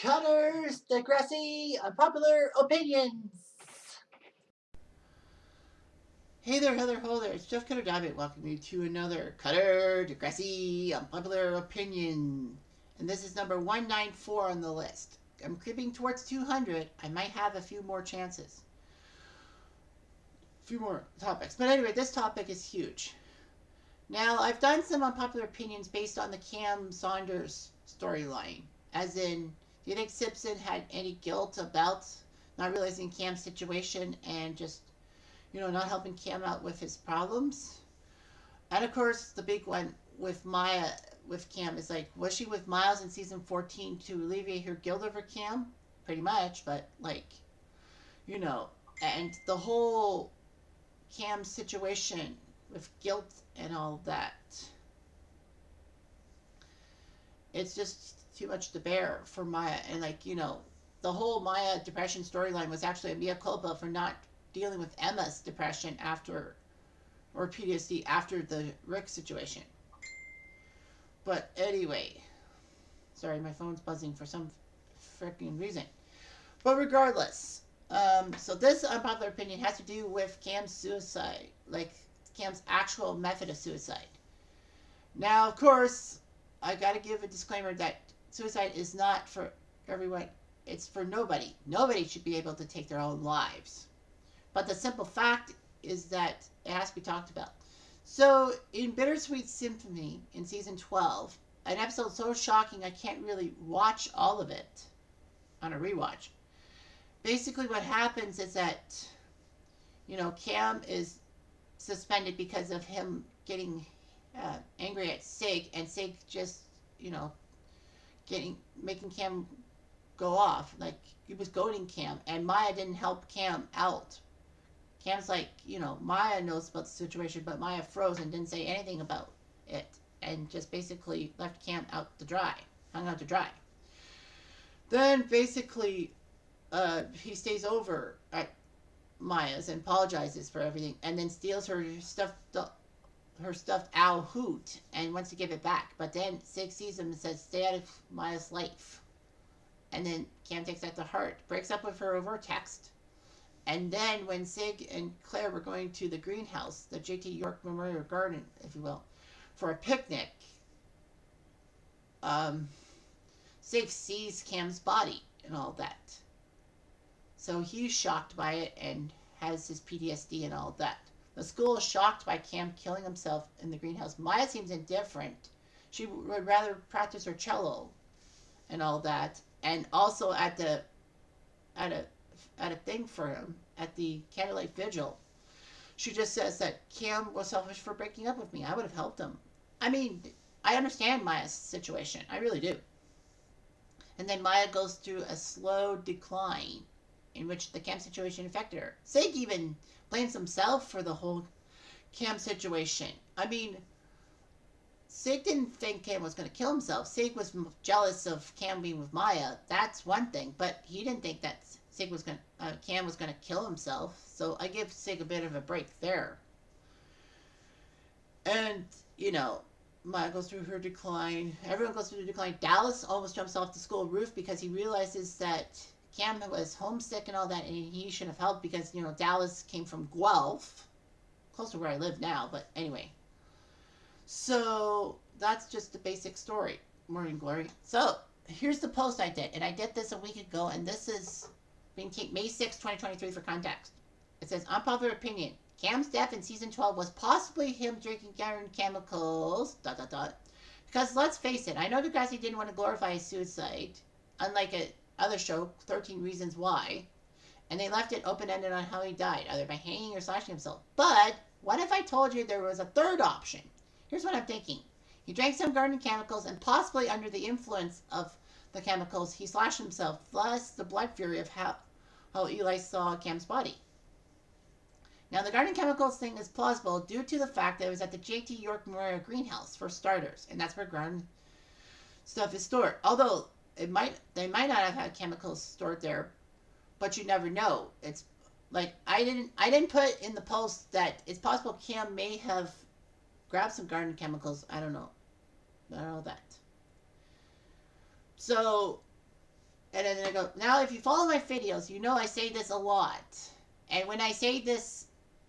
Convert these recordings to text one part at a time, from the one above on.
Cutters, Degrassi, Unpopular Opinions. Hey there, Heather Holder. It's Jeff Cutter Diamond welcoming you to another Cutter, Degrassi, Unpopular Opinion. And this is number 194 on the list. I'm creeping towards 200. I might have a few more chances. A few more topics. But anyway, this topic is huge. Now, I've done some unpopular opinions based on the Cam Saunders storyline. As in, do you think Simpson had any guilt about not realizing Cam's situation and just, not helping Cam out with his problems? And of course, the big one with Maya, with Cam, is like, was she with Miles in season 14 to alleviate her guilt over Cam? Pretty much, but you know, and the whole Cam situation with guilt and all that. It's just too much to bear for Maya. And the whole Maya depression storyline was actually a mea culpa for not dealing with Emma's depression after, or PTSD after the Rick situation. But anyway, sorry, my phone's buzzing for some freaking reason. But regardless, so this unpopular opinion has to do with Cam's suicide, like Cam's actual method of suicide. Now, of course, I gotta give a disclaimer that suicide is not for everyone. It's for nobody. Nobody should be able to take their own lives. But the simple fact is that it has to be talked about. So, in Bittersweet Symphony in season 12, an episode so shocking I can't really watch all of it on a rewatch. Basically, what happens is that, Cam is suspended because of him getting angry at Sig, and Sig just, making Cam go off. Like, he was goading Cam, and Maya didn't help Cam out. Cam's like, Maya knows about the situation, but Maya froze and didn't say anything about it, and just basically left Cam out to dry, hung out to dry. Then basically, he stays over at Maya's and apologizes for everything, and then steals her stuffed owl Hoot and wants to give it back. But then Sig sees him and says, "Stay out of Maya's life." And then Cam takes that to heart, breaks up with her over text. And then when Sig and Claire were going to the greenhouse, the J.T. York Memorial Garden, if you will, for a picnic, Sig sees Cam's body and all that. So he's shocked by it and has his PTSD and all that. The school is shocked by Cam killing himself in the greenhouse. Maya seems indifferent. She would rather practice her cello and all that. And also at a thing for him, at the candlelight vigil, she just says that Cam was selfish for breaking up with me. I would have helped him. I mean, I understand Maya's situation. I really do. And then Maya goes through a slow decline in which the Cam situation affected her. Sig even blames himself for the whole Cam situation. I mean, Sig didn't think Cam was going to kill himself. Sig was jealous of Cam being with Maya. That's one thing. But he didn't think that Cam was going to kill himself. So I give Sig a bit of a break there. And, Maya goes through her decline. Everyone goes through the decline. Dallas almost jumps off the school roof because he realizes that Cam was homesick and all that, and he should have helped because, Dallas came from Guelph, close to where I live now, but anyway. So, that's just the basic story. Morning Glory. So, here's the post I did, and I did this a week ago, and this is being taped May 6, 2023 for context. It says, unpopular opinion. Cam's death in season 12 was possibly him drinking garden chemicals, ... Because let's face it, I know Degrassi didn't want to glorify his suicide, unlike a other show, 13 Reasons Why, and they left it open-ended on how he died, either by hanging or slashing himself. But what if I told you there was a third option? Here's what I'm thinking. He drank some garden chemicals, and possibly under the influence of the chemicals, he slashed himself, thus the blood fury of how Eli saw Cam's body. Now, the garden chemicals thing is plausible due to the fact that it was at the J.T. York Memorial Greenhouse, for starters, and that's where garden stuff is stored. Although they might not have had chemicals stored there, but you never know. It's like I didn't put in the post that it's possible Cam may have grabbed some garden chemicals. I don't know that. So And then I go, now if you follow my videos, you know I say this a lot. And when I say this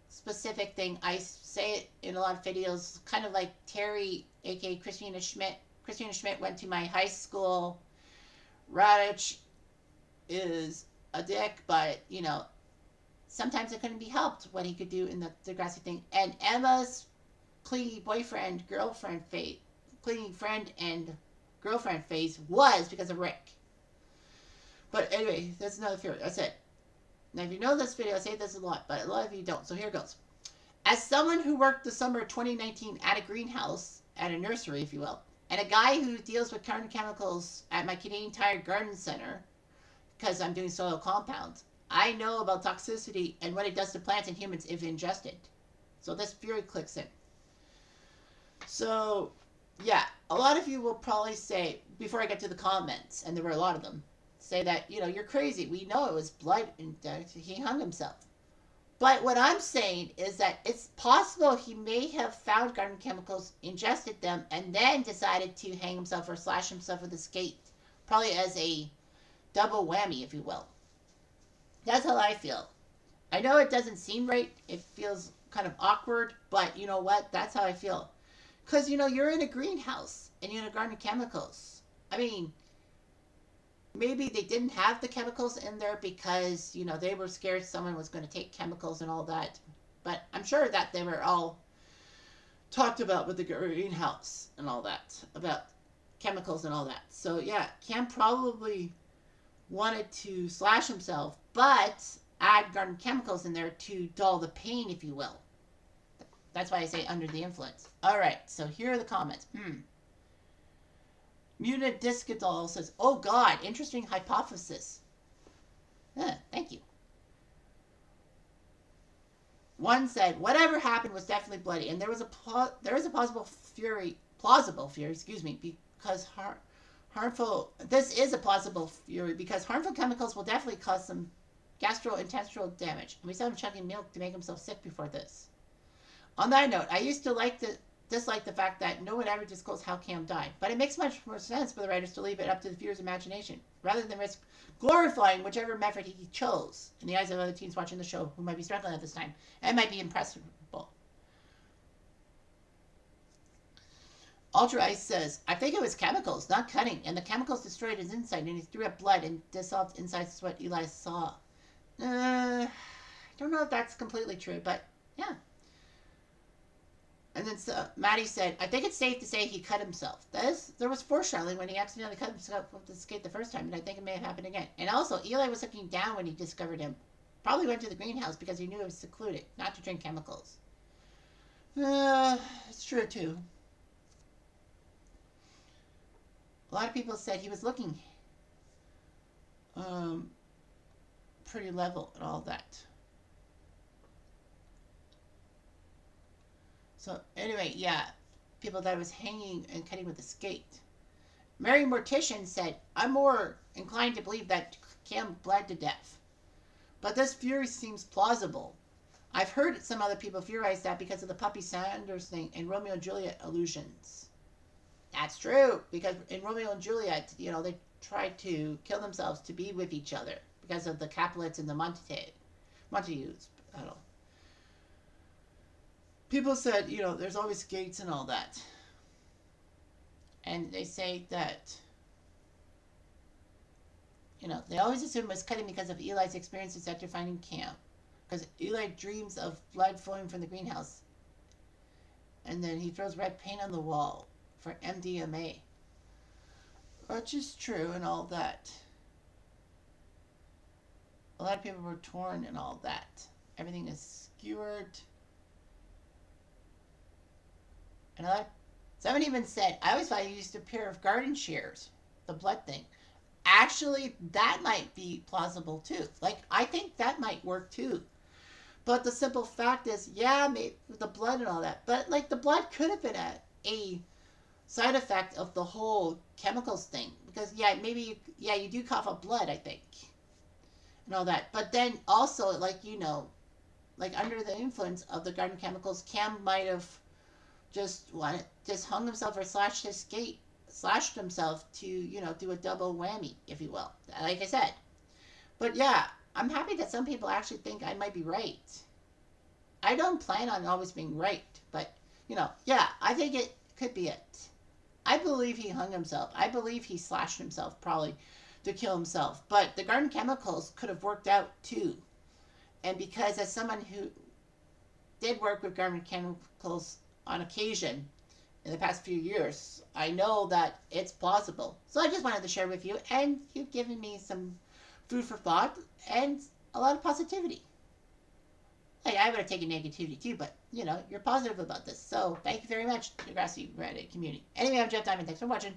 specific thing, I say it in a lot of videos, kind of like Terry, aka Christina Schmidt. Christina Schmidt went to my high school. Radich is a dick, but, you know, sometimes it couldn't be helped what he could do in the Degrassi thing. And Emma's clingy boyfriend, girlfriend phase, clingy friend and girlfriend phase was because of Rick. But anyway, that's another theory. That's it. Now, if you know this video, I say this a lot, but a lot of you don't. So here goes. As someone who worked the summer of 2019 at a greenhouse, at a nursery, if you will, and a guy who deals with carbon chemicals at my Canadian Tire Garden Center, because I'm doing soil compounds, I know about toxicity and what it does to plants and humans if ingested. So this theory clicks in. So, yeah, a lot of you will probably say, before I get to the comments, and there were a lot of them, say that, you know, you're crazy. We know it was blood and he hung himself. But what I'm saying is that it's possible he may have found garden chemicals, ingested them, and then decided to hang himself or slash himself with a skate. Probably as a double whammy, if you will. That's how I feel. I know it doesn't seem right. It feels kind of awkward, but you know what? That's how I feel. Because, you know, you're in a greenhouse and you're in a garden of chemicals. I mean, maybe they didn't have the chemicals in there because, you know, they were scared someone was going to take chemicals and all that. But I'm sure that they were all talked about with the greenhouse and all that, about chemicals and all that. So, yeah, Cam probably wanted to slash himself, but add garden chemicals in there to dull the pain, if you will. That's why I say under the influence. All right, so here are the comments. Mutant Discadol says, oh God, interesting hypothesis. Thank you. One said, whatever happened was definitely bloody, and there is a plausible theory, because this is a plausible theory because harmful chemicals will definitely cause some gastrointestinal damage. And we saw him chugging milk to make himself sick before this. On that note, I used to dislike the fact that no one ever disclosed how Cam died, but it makes much more sense for the writers to leave it up to the viewer's imagination, rather than risk glorifying whichever method he chose in the eyes of other teens watching the show who might be struggling at this time and might be impressible. Ultra Ice says, I think it was chemicals, not cutting, and the chemicals destroyed his inside, and he threw up blood and dissolved inside is what Eli saw. I don't know if that's completely true, but yeah. And then Maddie said, I think it's safe to say he cut himself. There was foreshadowing when he accidentally cut himself with the skate the first time, and I think it may have happened again. And also, Eli was looking down when he discovered him. Probably went to the greenhouse because he knew it was secluded, not to drink chemicals. It's true, too. A lot of people said he was looking pretty level and all that. So anyway, yeah, people thought it was hanging and cutting with a skate. Mary Mortician said, I'm more inclined to believe that Cam bled to death. But this theory seems plausible. I've heard some other people theorize that because of the Puppy Sanders thing and Romeo and Juliet illusions. That's true, because in Romeo and Juliet, you know, they tried to kill themselves to be with each other because of the Capulets and the Montagues. I don't know. People said, you know, there's always gates and all that. And they say that, you know, they always assume it was cutting because of Eli's experiences after finding Cam. Because Eli dreams of blood flowing from the greenhouse. And then he throws red paint on the wall for MDMA. Which is true and all that. A lot of people were torn and all that. Everything is skewered. And someone even said, I always thought he used a pair of garden shears. The blood thing. Actually, that might be plausible too. Like, I think that might work too. But the simple fact is, yeah, maybe the blood and all that. But, like, the blood could have been a side effect of the whole chemicals thing. Because, yeah, maybe, you do cough up blood, I think. And all that. But then also, like, you know, like, under the influence of the garden chemicals, Cam might have just hung himself or slashed his skate slashed himself to, you know, do a double whammy, if you will, like I said. But yeah, I'm happy that some people actually think I might be right. I don't plan on always being right, but, you know, yeah, I think it could be it. I believe he hung himself. I believe he slashed himself, probably to kill himself. But the garden chemicals could have worked out too. And because, as someone who did work with garden chemicals on occasion in the past few years, I know that it's plausible. So I just wanted to share with you, and you've given me some food for thought and a lot of positivity. Hey, I would have taken negativity too, but you know, you're positive about this. So thank you very much, Degrassi Reddit community. Anyway, I'm Jeff Diamond. Thanks for watching.